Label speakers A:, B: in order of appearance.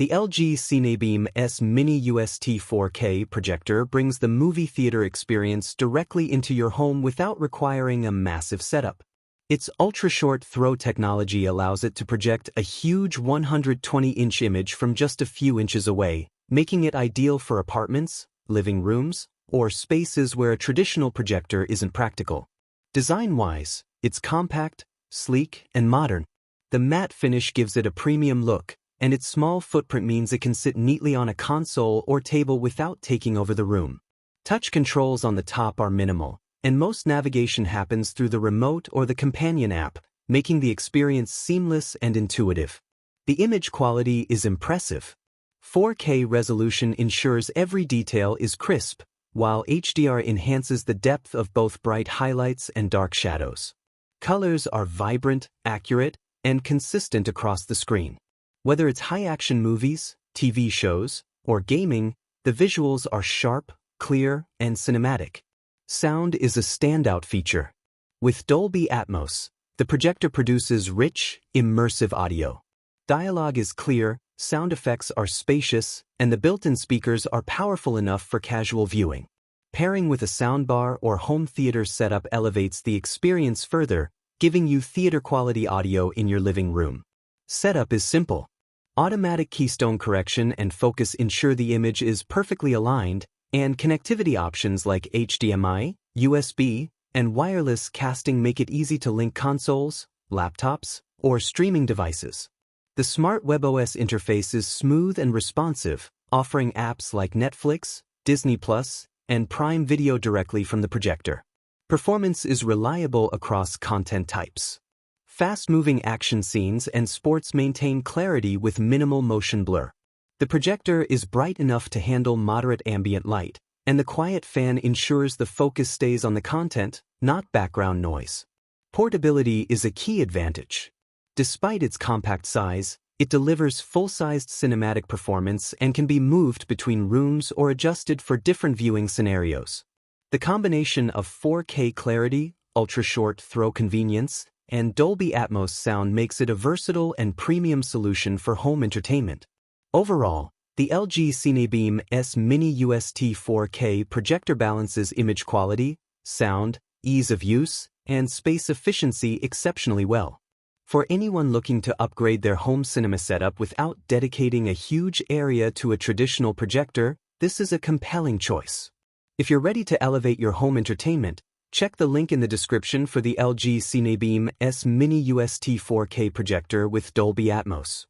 A: The LG CineBeam S Mini UST 4K projector brings the movie theater experience directly into your home without requiring a massive setup. Its ultra-short throw technology allows it to project a huge 120-inch image from just a few inches away, making it ideal for apartments, living rooms, or spaces where a traditional projector isn't practical. Design-wise, it's compact, sleek, and modern. The matte finish gives it a premium look, and its small footprint means it can sit neatly on a console or table without taking over the room. Touch controls on the top are minimal, and most navigation happens through the remote or the companion app, making the experience seamless and intuitive. The image quality is impressive. 4K resolution ensures every detail is crisp, while HDR enhances the depth of both bright highlights and dark shadows. Colors are vibrant, accurate, and consistent across the screen. Whether it's high-action movies, TV shows, or gaming, the visuals are sharp, clear, and cinematic. Sound is a standout feature. With Dolby Atmos, the projector produces rich, immersive audio. Dialogue is clear, sound effects are spacious, and the built-in speakers are powerful enough for casual viewing. Pairing with a soundbar or home theater setup elevates the experience further, giving you theater-quality audio in your living room. Setup is simple. Automatic keystone correction and focus ensure the image is perfectly aligned, and connectivity options like HDMI, USB, and wireless casting make it easy to link consoles, laptops, or streaming devices. The smart webOS interface is smooth and responsive, offering apps like Netflix, Disney+, and Prime Video directly from the projector. Performance is reliable across content types. Fast-moving action scenes and sports maintain clarity with minimal motion blur. The projector is bright enough to handle moderate ambient light, and the quiet fan ensures the focus stays on the content, not background noise. Portability is a key advantage. Despite its compact size, it delivers full-sized cinematic performance and can be moved between rooms or adjusted for different viewing scenarios. The combination of 4K clarity, ultra-short throw convenience, and Dolby Atmos sound makes it a versatile and premium solution for home entertainment. Overall, the LG CineBeam S Mini UST 4K projector balances image quality, sound, ease of use, and space efficiency exceptionally well. For anyone looking to upgrade their home cinema setup without dedicating a huge area to a traditional projector, this is a compelling choice. If you're ready to elevate your home entertainment, check the link in the description for the LG CineBeam S Mini UST 4K projector with Dolby Atmos.